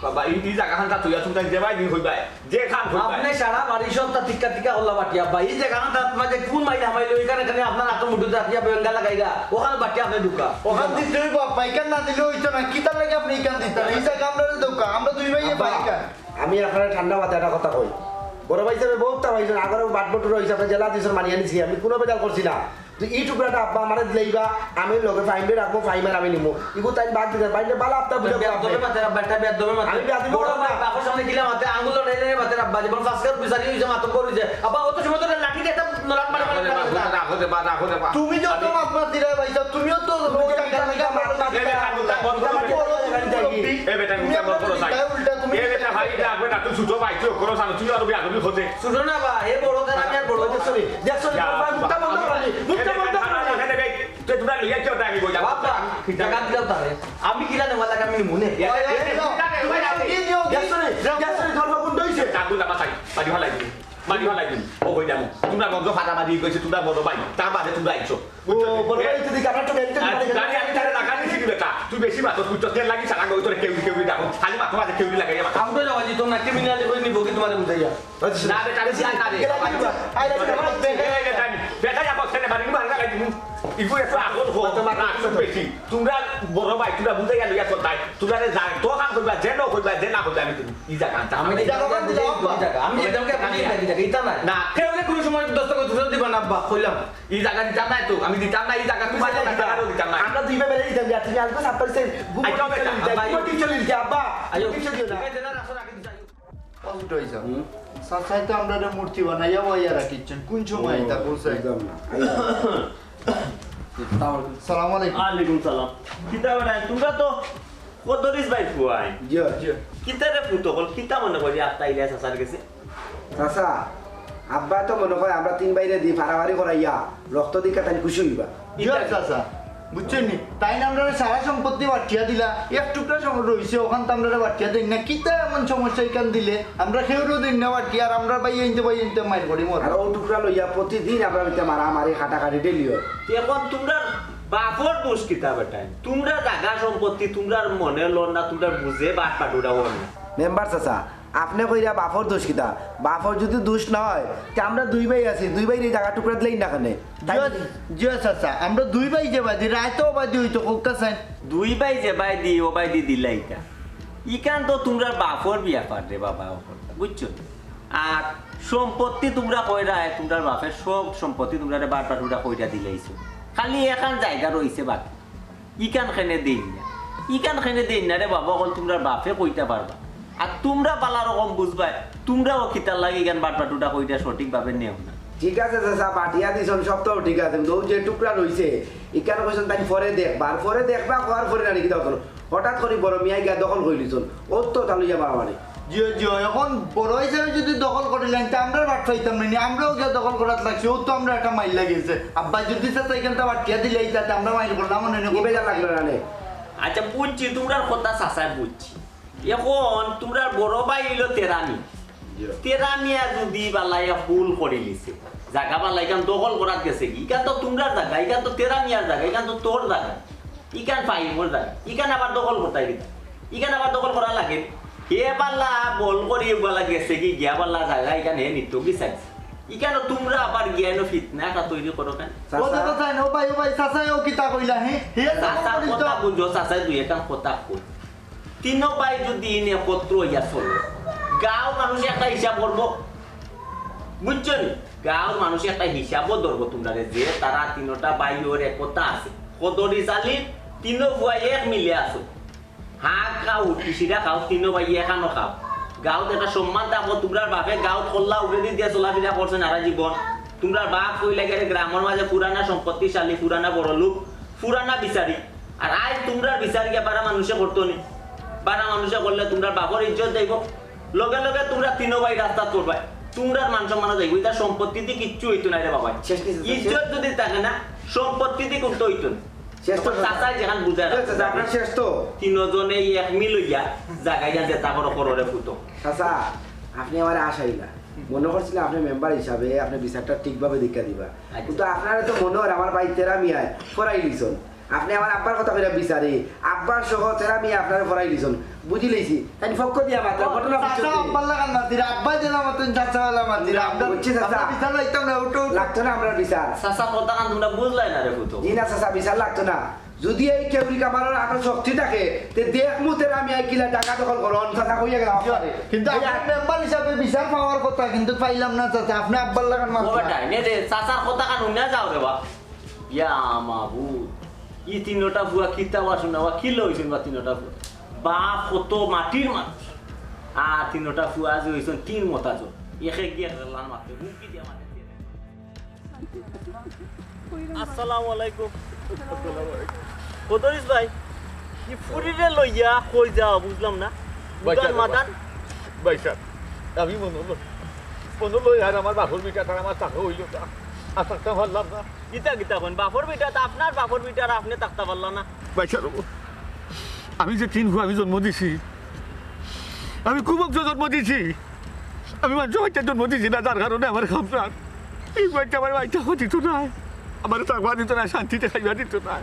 বাবা এই জায়গা খানটা তুই তুমি দেবাই দিন হইবাই যে খান আপনি সারা বাড়ি সবটা টিকা হল্লা বাটি আব্বা এই জায়গা মাঝে কোন মাইলা মাইলো এখানে আপনার হাতের মুঠোতে আপনি বেঙ্গা লাগাইরা ওখানে বাটি আপনি ঢুকা ওখান দিতে হইব পাইকান না দিলে হইতো না কিতা লাগে আপনি ইকান দিতেন এই জায়গা আমরা দোকা আমরা দুই ভাই পাইকান আমি আপনার ঠান্ডা মাথায় একটা কথা কই বড় ভাই হিসাবে বহুত তা ভাইছেন আগরে বাটবটুর হিসাবে জেলা দিছেন মানিয়ে নিছি আমি কোনো বেজাল করছি না তো এই টুকরাটা আব্বা আমারে দিলেইবা আমি লগে ফাইমে রাখবো ফাইমার আমি নিমু ইগো তাই বাদ দিতে বাইরে বালা আপটা বুঝা বেদবে মাতে আব্বাটা বেদবে মাতে আমি বেদবে বড় ভাই বাবার সামনে গিলা মাতে আঙ্গুল নেলে মাতে আব্বা যেমন ফাসকার বিচারি হইছে মাতম করিছে আব্বা অত সময় তো লাঠি দিয়ে একটা নলাট মারে রাখো দে বা তুমি যত মাপনা দিরা ভাইছা তুমিও তো এ বেটা তুমি বড় সাই এ বেটা ভাই রাখবে না তুই ছোট ভাই তুই করো জানো তুই আর বিয়া হতে শুনো না বা এ বড় তার আমি আর বড় দেখছো নি মুখটা বন্ধ করলি মুখটা বন্ধ করলি তুই তোমরা লইয়া কি হতে আমি কই যাব বাবা টাকা দিলাম তারে আমি কিলা নেওয়া টাকা আমি মনে মারি ভালাই দিন ও কই যাবো তোমরা গন্ধ ফাটা মারি কইছে তোমরা বড় ভাই তার বাদে তোমরা আইছো ও বড় ভাই তুই দিকে আমরা তো গাড়ি আমি তারে লাগা দিছি বেটা তুই বেশি মাতো তুই তো তেল লাগি সারা গই তোরে কেউ দেখো খালি মাথা মাঝে কেউ লাগাই মাথা আমি তো যাওয়া জি তোমরা ক্রিমিনাল কই নিব কি তোমারে বুঝাইয়া না বেটা রে সিয়া কারে বেটা যা বসে বাড়ি মার লাগাই দিমু ইগো এত আগল হো তোমার রাখছ বেশি তোমরা বড় ভাই তোমরা বুঝাই গেল ইয়া কোথায় তোমরা যাই তো কাম করবা যে না করবা যে না করবা আমি ই জায়গা আমি আমি এটাকে পানি লাগি জায়গা এটা না না কেউ কোন সময় 10 টাকা দুটো দিবা না আব্বা কইলাম ই জায়গা দিতাম না তো আমি দিতাম না এই জায়গা তুমি দিতাম না আমরা দুই ভাই দিতাম না তুমি আলবা সাপ্পার সেন গুগল চলে দিতে আব্বা আইও কিছু দিও না এটা রাখো রাখি যাই কষ্ট হইছে সাসাই তো আমরা মূর্তি বানাইয়া বইয়া রাখিছেন কোন সময় তা বলছে সালাম আলাইকুম আলাইকুম সালাম কিতা বানাই তোমরা তো কদরিস ভাই ফুয়াই জি কিতা রে ফুটো হল কিতা মনে করি আত্মা ইলিয়াস আসার গেছে চাচা আব্বা তো মনে হয় আমরা তিন বাইরে দি ফাড়াফাড়ি করাইয়া রক্ত দিকে তাই খুশি হইবা ইয়া চাচা বুঝছেন নি তাই না আমরা সারা সম্পত্তি বাটিয়া দিলা এক টুকরা রইছে ওখান তো আমরা বাটিয়া দিই না কিতা এমন সমস্যা এখান দিলে আমরা খেয়েও দিই না বাটিয়া আর আমরা বাইয়ে আনতে মাইর করি মর আর ও টুকরা লইয়া প্রতিদিন আমরা ভিতরে মারামারি কাটাকাটি ডেলিও এখন তোমরা বাপর দোষ কিতা বেটাই তোমরা জায়গা সম্পত্তি তোমরা মনে লন না তোমরা বুঝে বাট পাটুরা হন না মেম্বার চাচা আপনি কইরা বাপর দোষ কিতা বাপর যদি দোষ না হয় তে আমরা দুই ভাই আছি দুই ভাই এই জায়গা টুকরা দিলেই না কেন জিয়া চাচা আমরা দুই ভাই যে বাদি রায়তেও বাদি হইতো কোকা সাইন দুই ভাই যে ভাই দি ও ভাই দি দিলা ইটা ইকান তো তোমরা বাপর বিয়া পারে বাবা বুঝছো আর সম্পত্তি তোমরা কইরা তোমরা বাপের সব সম্পত্তি তোমরা বাট পাটুরা কইরা দিলাইছো খালি এখান জায়গা রইছে বাকি ইকান খেনে দেই না ইকান খেনে দেই না রে বাবা কল তোমরা বাপে কইতা পারবা আর তোমরা পালা রকম বুঝবা তোমরাও কিতার লাগে ইকান বাট পাটুটা কইটা সঠিকভাবে নেও না ঠিক আছে চাচা পাঠিয়া দিছন সব তো ঠিক আছে কিন্তু যে টুকরা রইছে ইকান কইছেন তাই পরে দেখবার পরে দেখবা হওয়ার পরে না কি দাও হঠাৎ করে বড় মিয়া গিয়া দখল করে লিছন ও তো তালুইয়া মারামারি জিও জিও এখন বড় হিসাবে যদি দখল করিলেন তা আমরা বাট পাইতাম না আমরাও গিয়ে দখল করার লাগছে ও তো আমরা একটা মাইল লাগিয়েছে আব্বা যদি চাচা এখানটা বাটিয়া দিলে তাতে আমরা মাইল করলাম মনে কি বেজার লাগলো না রে আচ্ছা বুঝছি তোমরা কথা চাচাই বুঝছি এখন তোমরা বড় ভাই হইলো তেরামিয়া যদি বালাইয়া ফুল করে লিছে জায়গা বালা ইকান দখল করার গেছে কি ইকান তো তোমরা জায়গা ইকান তো তেরামিয়ার জায়গা ইকান তো তোর জায়গা ইকান ফাইমর জায়গা ইকান আবার দখল করতাই দিতা ইকান আবার দখল করা লাগে হে বালা বল করি বালা গেছে কি গিয়া বালা জায়গা ইকান হে নিত্য কি চাইছে ইকান তোমরা আবার জ্ঞান ফিতনা একটা তৈরি করো কেন ও দাদা চাই না ও ভাই চাচাই ও কিতা কইলা হে চাচা কথা বুঝো চাচাই দুই একটা কথা কই তিন ভাই যদি ইনে পত্র ইয়া চলো গাঁও মানুষ একটা হিসাব করবো বুঝছো নি গাঁওর মানুষ একটা হিসাবও ধরবো তোমরা যে তারা তিনটা বাইর একতা আছে কদরি চালি তিন বুয়াই এক মিলে আছো হাঁহ খাও কৃষিরা খাও তিন ভাই এখানো খাও গাঁৱত এটা সম্মান থাকো তোমরা বাপে গাঁৱত কল্লা উড়ে দিয়ে চলাফেরা করছে নারা জীবন তোমরা বাপ কই লাগে গ্রামের মাঝে পুরানা সম্পত্তিশালী পুরানা বড় লোক পুরানা বিচারি আর আজ তোমরা বিচারি পারা মানুষে করতো নি পারা মানুষে করলে তোমরা বাপর ইজ্জত দেব লগে লগে তোমরা তিন ভাই রাস্তা করবা তোমরা মান সম্মান যাইব এটা সম্পত্তিতে কিচ্ছু হইতো না রে বাবা ইজ্জত যদি থাকে না সম্পত্তিতে করতে হইতো না চাচাই যেখান বুঝায় আপনার শেষ তো তিনজনে এক মিল হইয়া জায়গায় যান যেটা করো কররে ফুটো চাচা আপনি আমার আশাইলা মনে করছিলেন আপনি মেম্বার হিসাবে আপনি বিচারটা ঠিকভাবে দেখা দিবা কিন্তু আপনারা তো মনে হয় আমার ভাই তেরা মিয়ায় ফরাই লিছন আপনি আমার আব্বার কথা কইরা বিচারে আব্বার সহ তেরা মিয়া আপনারা ফরাই লিছন বুঝি লইছি তাই পক্ষ দিয়া মাত্র ঘটনা চাচা আব্বার লাগান মাতিরা আব্বা যেন মতন চাচা ওয়ালা মাতিরা আমরা বুঝছি চাচা বিচার লাইতাম না উঠো লাগতো না আমরা বিচার চাচা কথা কান তোমরা বুঝলাই না রে ফুটো জি না চাচা বিচার লাগতো না যদি এই কেউরি কামানোর আরো শক্তি থাকে তে দেখ মুতের আমি এই কিলা টাকা দখল করো চাচা কইয়া গেলাম কিন্তু আপনি মেম্বার হিসাবে বিচার পাওয়ার কথা কিন্তু পাইলাম না চাচা আপনি আব্বার লাগান ও বেটা নে রে চাচার কথা কান উনা যাও রে বা ইয়া মাবু ই তিনটা বুয়া কিতা বাসুনা বা কি লইছেন বা তিনটা বুয়া বাপ কত মাটির মানুষ আর তিনটা ফুয়া যে হইছেন তিন মতাজ একে গিয়ে লান মারতে বুকি দিয়া মারতে আসসালামু আলাইকুম কদরিস ভাই কি ফুরিরে লইয়া কই যাও বুঝলাম না বুঝান মাদান ভাই সাহেব আমি মনে লই আর আমার বাপর বিটাটা আমার টাকা হইল না আর থাকতে পারলাম না কিতা কিতা কোন বাপর বিটা তো আপনার বাপর বিটা আর আপনি থাকতে পারলা না বাইচা রব আমি যে তিন আমি জন্ম দিছি আমি কুমক জন্ম দিছি আমি মানুষ বাচ্চা জন্ম দিছি না যার কারণে আমার খামসার এই বাচ্চা আমার বাচ্চা দিত না আমার থাকবা দিত না শান্তিতে খাইবা দিত না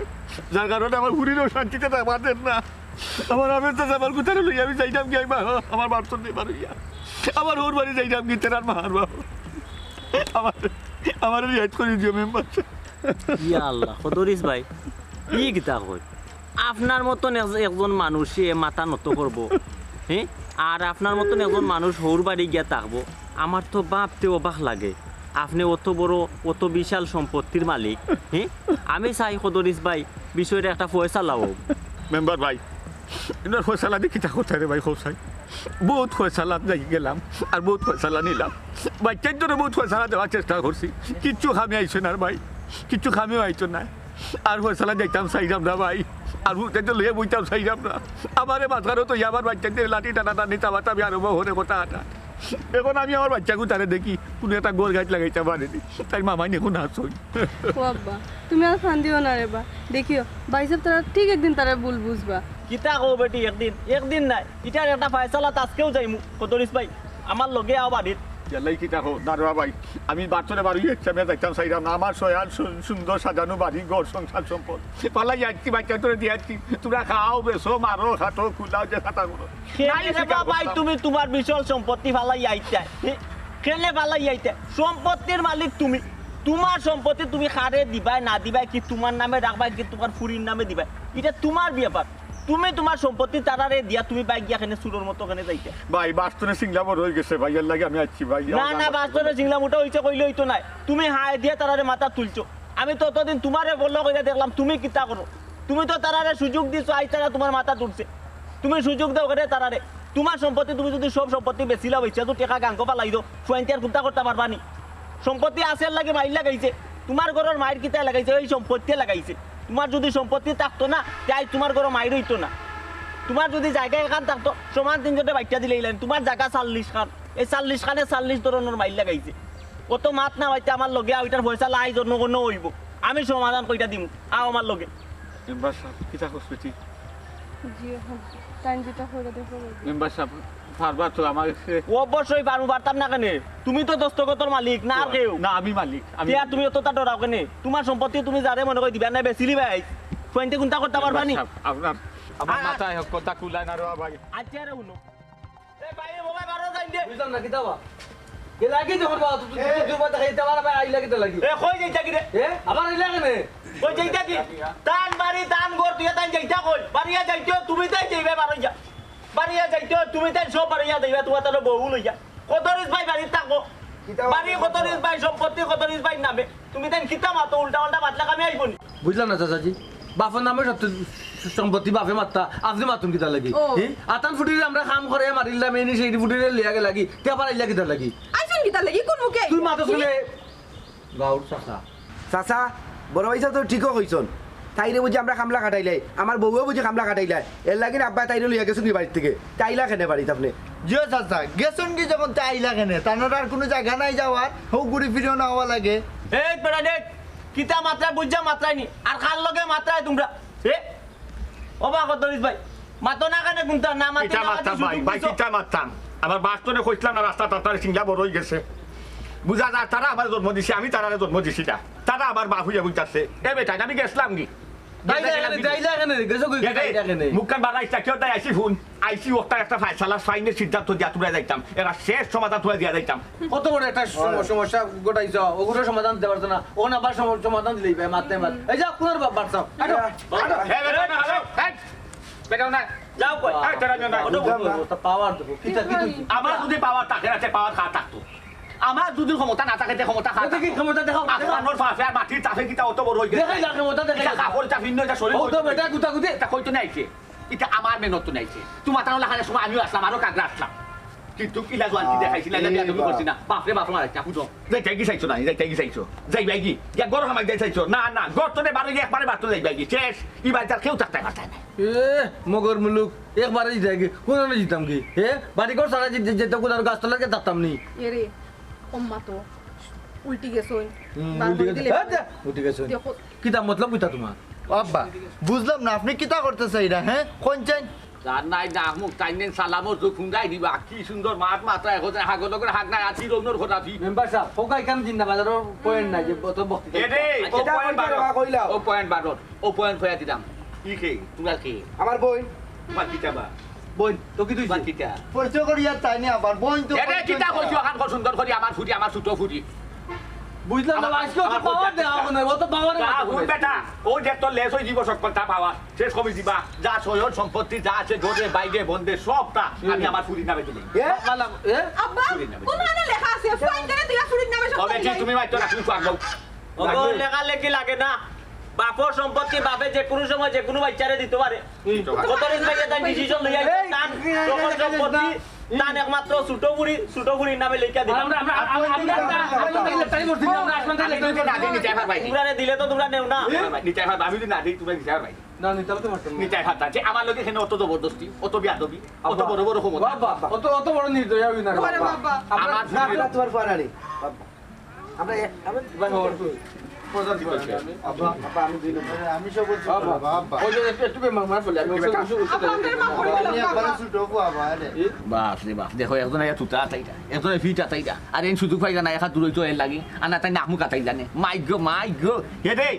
যার কারণে আমার ঘুরিলেও শান্তিতে থাকবা দেন না আমার আমের তো আমার কোথায় লই আমি যাইতাম কি আমার বাপ নেই পারইয়া আমার ওর বাড়ি যাইতাম কি তেনার মার বাপ আমার রিয়াজ করে দিও মেম্বার ইয়া আল্লাহ খদরিস ভাই ই কিতা কই আপনার মতন একজন মানুষ মাথা নত করব হ্যাঁ আর আপনার মতন একজন মানুষ হৌর বাড়ি গিয়া থাকবো আমার তো বাপতে অবাক লাগে আপনি অত বড় অত বিশাল সম্পত্তির মালিক হ্যাঁ আমি চাই খদরিস ভাই বিষয়টা একটা ফয়সালা হোক মেম্বার ভাই এনার ফয়সালা দেখি তা কোথায় রে ভাই খোসাই বহুত ফয়সালা যাই গেলাম আর বহুত ফয়সালা নিলাম বাচ্চার জন্য বহুত ফয়সালা দেওয়ার চেষ্টা করছি কিচ্ছু খামি আইছো না ভাই কিচ্ছু খামিও আইছো না আর ফয়সালা দেখতাম চাইলাম না ভাই আর ভুলতে লইয়া বইতাম চাইলাম না আমারে মাঝখানে তো আমার বাচ্চাদের লাঠি টানা টানি চাবাতামি আরম্ভ হরে কথা হাঁটা এখন আমি আমার বাচ্চাকে তারে দেখি কোনো একটা গোল গাছ লাগাইতে পারেনি তাই মামাই দেখুন হাসই ও আব্বা তুমি আর ফান দিও না রে বা দেখিও ভাইসাব তারা ঠিক একদিন তারা ভুল বুঝবা কিতা কো বেটি একদিন নাই এটার একটা ফয়সালা আজকেও যাইমু খদরিস ভাই আমার লগে আও বাড়ির গেলেই কি দেখো দাঁড়া ভাই আমি বাচ্চারে বাড়ি একসামে দেখতাম চাইলাম না আমার সয়াল সুন্দর সাজানো বাড়ি ঘর সংসার সম্পদ পালাই যাচ্ছি বাচ্চা তোরে দিয়াচ্ছি তোমরা খাও বেসো মারো খাটো খুলাও যে খাতা করো ভাই তুমি তোমার বিশাল সম্পত্তি ফালাই আইতা কেনে ফালাই আইতা সম্পত্তির মালিক তুমি তোমার সম্পত্তি তুমি খারে দিবাই না দিবাই কি তোমার নামে রাখবাই কি তোমার ফুরির নামে দিবাই এটা তোমার ব্যাপার তুমি তোমার সম্পত্তি তারারে দিয়া তুমি বাইক গিয়া এখানে সুরোর মতো ওখানে যাইতে ভাই বাস্তনে সিংলা বড় হয়ে গেছে ভাইয়ের লাগে আমি আছি ভাই না বাস্তবে সিংলা মোটা হইছে কইলে হইতো নাই তুমি হায় দিয়া তারারে মাথা তুলছো আমি ততদিন তোমারে বললো কইরা দেখলাম তুমি কিতা করো তুমি তো তারারে সুযোগ দিছো আই তারা তোমার মাথা তুলছে তুমি সুযোগ দাও করে তারারে তোমার সম্পত্তি তুমি যদি সব সম্পত্তি বেচিলা হইছে তো টাকা গাঙ্গ পালাই দাও ফুয়াইন্তিয়ার কুত্তা করতে পারবানি সম্পত্তি আসের লাগে মাইর লাগাইছে তোমার ঘরের মায়ের কিতা লাগাইছে ওই সম্পত্তি লাগাইছে তোমার যদি সম্পত্তি থাকতো না তাই তোমার ঘরে মাইর হইতো না তোমার যদি জায়গা এখান থাকতো সমান তিনজনে বাইকটা দিলে তোমার জায়গা 40 খান এই 40 খানে 40 ধরনের মাইল লাগাইছে কত মাত না হইতে আমার লগে ওইটার পয়সা লাই জন্য কোনো হইব আমি সমাধান কইটা দিমু আও আমার লগে মেম্বার সাহেব কিতা কইছি জি হ্যাঁ টাইম যেটা হয়ে দেখো মেম্বার সাহেব পারবা তো আমার অবশ্যই পারতাম না কেন তুমি তো দস্তখতর মালিক না আর কেউ না আমি মালিক আমি তুমি অতটা ডরাও কেন তোমার সম্পত্তি তুমি যারে মনে করে দিবা না বেচিলি ভাই ফুয়েন্টে কোনটা করতে পারবানি আপনার আমার মাথায় কথা কুলায় না রে ভাই আচ্ছা রে শুনো এই ভাই মোবাইল বারো যাই দে বুঝলাম না কিতা বা কে লাগি যখন বা তুই বাতা খাইতে পারা ভাই আইলা কিতা লাগি এ কই যাইতা কি রে আবার আইলা কেনে কই যাইতা কি টান বাড়ি টান ঘর তুই তাই যাইতা কই বাড়িয়া যাইতো তুমি তাই যাইবে বারো যা বাড়িয়া যাইতো তুমি তাই সব বাড়িয়া যাইবে তোমার তার বউ লইয়া কতরিস ভাই বাড়ি থাকো বাড়ি কতরিস ভাই সম্পত্তি কতরিস ভাই নামে তুমি তাই কিতা মাতো উল্টা উল্টা বাতলা কামে আইবনি বুঝলাম না চাচাজি বাপের নামে সব সম্পত্তি বাপে মাত্তা আপনি মাতুন কিতা লাগি আতান ফুটিরে আমরা কাম করে মারিলাম এনি সেই ফুটিরে লিয়াগে লাগি তে আবার আইলা কিতা লাগি আইছুন কিতা লাগি কোন মুখে তুই মাতো শুনে গাউর চাচা চাচা বড় ভাই তো ঠিকও কইছন তাইরে বুঝি আমরা কামলা কাটাইলাই আমার বউও বুঝি কামলা কাটাইলাই এর লাগি আব্বা তাইরে লইয়া গেছুন কি বাড়ির থেকে তাইলা কেনে বাড়িতে আপনি জিও চাচা গেছুন কি যখন তাইলা কেনে তানোর আর কোনো জায়গা নাই যাওয়ার হোক ঘুরি ফিরেও না হওয়া লাগে এই বেটা দেখ কিতা মাত্রায় বুঝা মাত্রায় নি আর কার লগে মাত্রায় তোমরা অবাক কতরিস ভাই মাতো না কেন কোনটা না মাতো কিতা মারতাম ভাই ভাই কিতা মারতাম আমার বাস্তনে কইছিলাম না রাস্তা তার সিংলা বড় হয়ে গেছে বুঝা যা তারা আমার জন্ম দিছে আমি তারা জন্ম দিছি না তারা আমার বাপ হইয়া বুঝতেছে এ বেটা আমি গেছিলাম কি মুখখান বাগাইছে কেউ তাই আইসি ফোন আইসি ওটা একটা ফাইসালা ফাইনের সিদ্ধান্ত দিয়া তুলে যাইতাম এরা শেষ সমাধান তুলে দিয়া যাইতাম কত বড় একটা সমস্যা গোটাইছ ওগুলো সমাধান দিতে পারতো না ও না আবার সমাধান দিলেই ভাই মারতে মার এই যা কোন বাপ চাও যাও কই পাওয়ার দেবো কিতা কি তুই আমার যদি পাওয়ার থাকে না পাওয়ার খা থাকতো আমার যদি ক্ষমতা না থাকে ক্ষমতা খা কি ক্ষমতা দেখাও আসমানোর ফাফে আর মাটির চাফে কিতা অত বড় হয়ে গেছে দেখাই যা ক্ষমতা দেখাই এটা কাপড় চা ভিন্ন এটা শরীর ও তো বেটা গুতা গুতি এটা কইতো নাইছে এটা আমার মেহনত নাইছে তোমার তাহলে খানে সময় আমিও আসলাম আরো কাগরা আসলাম কিন্তু কিলা জোয়ান কি দেখাইছিল না আমি তুমি করছি না বাপরে বাপ মারা চা পুজো যাই কি চাইছো না যাই কি চাইছো যাই ভাই কি গরম আমাকে যাই চাইছো না না গর্তনে বাড়ি একবারে বাড়তো যাই ভাই শেষ এই বাড়িতে কেউ থাকতে পারতাই না মগর মুলুক একবারে জিতে গে কোন জিতাম কি হে বাড়ি ঘর সারা যেতে কোন গাছতলাকে যাতাম নি এরে অম্মা তো উল্টি গেছই উঠে গেছে কিতা মতলব কিতা তোমার আব্বা বুঝলাম না আপনি কিতা করতে চাইরা হ্যাঁ কোন চাই তার নাই ডাক মুখ টাইনেন সালামর তো খুন্দাই দিবা কি সুন্দর মাঠ মাত্রা এখন হাগর করে হাগ নাই আছি রোজর খোদাফি মেম্বার সাহেব ফোকা এখানে জিন্দা বাজারের পয়েন্ট নাই যে তো বক্তৃতা ও পয়েন্ট বারো ও পয়েন্ট ফয়া দিলাম কি খে তোমার খে আমার বই তোমার কিতা বা বই তো কি তুই তোমার কিতা পরিচয় করিয়া তাই নি আবার বোন তো এরে কিতা কইছো এখন কত সুন্দর করি আমার ফুটি আমার ছোট ফুটি বুঝলাম না আজকে তো পাওয়ার দেওয়া হবে না ও তো পাওয়ারে বেটা ও যে তোর লেস হয়ে দিব সবটা পাওয়া শেষ কবি দিবা যা সয়ন সম্পত্তি যা আছে ঘরে বাইরে বন্ধে সবটা আমি আমার ফুটি নামে দিলি মালাম এ আব্বা কোনখানে লেখা আছে ফাইন করে দিলা ফুরির নামে সব কবে কি তুমি মাইতো রাখি তো আগো ওগো লেখা লেখি লাগে না বাপর সম্পত্তি বাপে যে কোনো সময় যে কোনো বাচ্চারে দিতে পারে কতদিন থেকে তার ডিসিশন লইয়া তার সকল সম্পত্তি তার একমাত্র ছোট বুড়ির নামে লেখা দিলাম তোমরা দিলে তো তোমরা নেও না আমি যদি না দিই তুমি নিচে পারবাই না নিতে তো মারতাম নিচে পারতা যে আমার লোকে এখানে অত জবরদস্তি অত বিয়াদবি অত বড় বড় ক্ষমতা বাবা অত বড় নির্দয় হই না ওরে বাবা আমার না তোমার ফারানি আমরা আব্বা আব্বা আমি দুই নম্বর আমি সব বলছি আব্বা আব্বা ওই যে একটু মার ফেলে আমি আপনাদের মা করে আমি দিলাম একবার বাবা ছোট আব্বা আরে বাপ রে বাপ দেখো একজন আয়া তুতা তাইটা একজন ফিটা তাইটা আর এই সুযোগ পাইগা না একা দূরই তো এর লাগি আর না তাই নাকমু কাটাই জানে মাই গো হে রে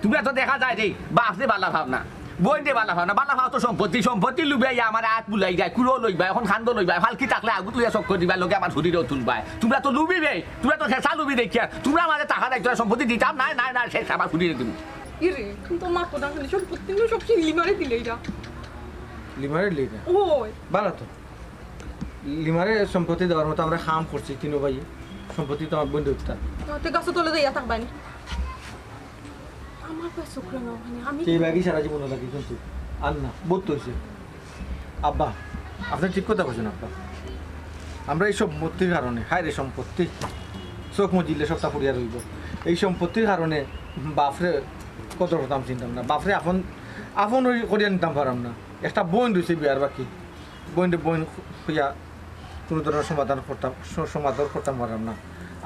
তুমি তো দেখা যায় রে বাপ রে বালা ভাবনা বই দে বালা ভাবনা বালা ভাব তো সম্পত্তি লুবাই আমার হাত বুলাই যায় কুড়ো লইবা এখন খান্দ লইবা ফালকি থাকলে আগু তুই চক্ক দিবা লোকে আমার শরীরও তুলবাই তোমরা তো লুবিবে তোমরা তো খেসা লুবি দেখিয়া তোমরা আমাদের টাকা নাই তোরা সম্পত্তি দিতাম নাই নাই নাই শেষ আমার শরীরে তুমি ইরে তুমি তো মা কোনা খালি সব প্রত্যেক সব চিংলি মারে দিলে এটা লিমারে লিখা ওই ভালো তো লিমারে সম্পত্তি দেওয়ার মতো আমরা খাম করছি তিনো ভাই সম্পত্তি তো আমার বন্ধু উঠতাম তে গাছে তলে যাইয়া থাকবানি আমার পায়ে শুক্র না ওখানে আমি সেই ব্যাগই সারা জীবন লাগি কিন্তু আর না বোধ হয়েছে আব্বা আপনি ঠিক কথা বলছেন আব্বা আমরা এই সম্পত্তির কারণে হায় রে সম্পত্তি চোখ মজিলে সবটা পড়িয়া রইব এই সম্পত্তির কারণে বাপরে কত করতাম চিনতাম না বাপরে আপন করিয়া নিতাম পারাম না একটা বোন রয়েছে বিয়ার বাকি বোন হইয়া কোনো ধরনের সমাধান করতাম পারাম না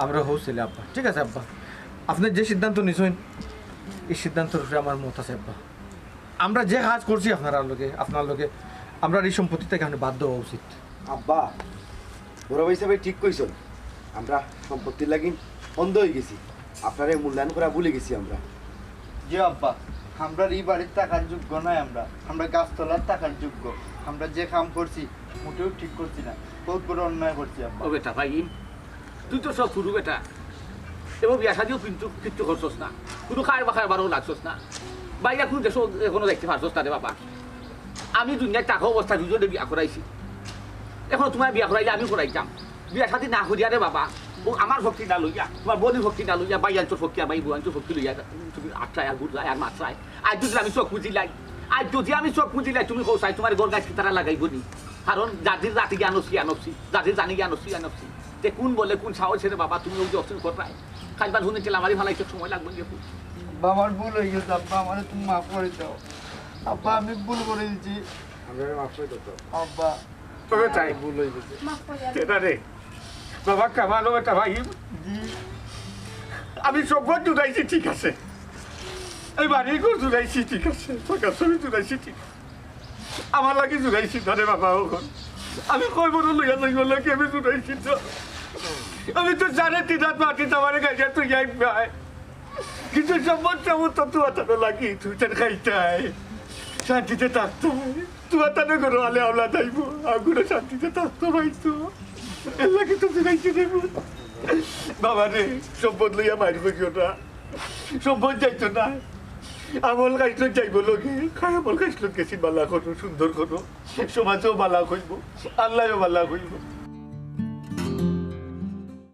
আমরা হচ্ছিলে আব্বা ঠিক আছে আব্বা আপনি যে সিদ্ধান্ত নিছেন এই সিদ্ধান্তের উপরে আমার মত আছে আব্বা আমরা যে কাজ করছি আপনার লোকে আমরা এই সম্পত্তি থেকে আপনি বাধ্য হওয়া উচিত আব্বা বড় ভাই সাহেব ঠিক কইছেন আমরা সম্পত্তির লাগি অন্ধ হয়ে গেছি আপনারে মূল্যায়ন করা ভুলে গেছি আমরা যে আব্বা আমরা এই বাড়ির টাকার যোগ্য নয় আমরা গাছতলার টাকার যোগ্য আমরা যে কাম করছি মোটেও ঠিক করছি না বহুত বড় অন্যায় করছি আব্বা ও বেটা ভাই তুই তো সব শুরু বেটা এবং বিয়া সাদিও কিন্তু করছস না কোনো খায় বা খায় বারও লাগছস না বাইরে এখন দেশ এখনো দেখতে পারছস না রে বাবা আমি দুনিয়ার টাকা অবস্থা দুজনে বিয়া করাইছি এখন তোমার বিয়া করাইলে আমি করাইতাম বিয়া সাথে না করিয়া রে বাবা ও আমার ভক্তি না লইয়া তোমার বোনের ভক্তি না লইয়া বাই আনছো ভক্তি বাই বউ আনছো ভক্তি লইয়া তুমি আটটায় আর গুড়ায় আর মাত্রায় আজ যদি আমি চোখ বুঝিলাই তুমি কৌসাই তোমার গোর গাছ তারা লাগাইব নি কারণ যাদের রাতে আনছি যাদের জানি আনছি যে কোন বলে কোন সাহস ছেড়ে বাবা তুমি ওই যে অপশন করাই খাইবার শুনে ছিল আমারই ভালো সময় লাগবে আব্বা আমার ভুল হয়ে গেছে আব্বা আমার তুমি মাফ করে দাও আব্বা আমি ভুল করে দিচ্ছি আমরা মাফ করে দিত আব্বা তবে তাই ভুল হয়ে গেছে মাফ করে এটা রে বাবা কামালো এটা ভাই আমি সব জুড়াইছি ঠিক আছে এই বাড়ির ঘর জুড়াইছি ঠিক আছে সরকার ছবি জুড়াইছি ঠিক আমার লাগে জুড়াইছি ধরে বাবা ওখন আমি কই বড় লইয়া যাইব লাগে আমি জুড়াইছি তো আমি তো জানে তিনাত মাটি তোমার কাছে তুই যাই ভাই কিন্তু সমস্যা তো তুই আতানো লাগি তুই তার খাইতাই শান্তিতে থাকতো তুই আতানো করো আলে আওলা যাইব আগুনে শান্তিতে থাকতো ভাই তো এর লাগে তো জুড়াইছি দেব বাবা রে সম্পদ লইয়া মারিব কেউ না সম্পদ যাইতো না আমল গাইছিল যাইব লগে খাই আমল গাইছিল গেছি বালা করো সুন্দর করো সমাজও বালা হইব আল্লাহও বালা হইব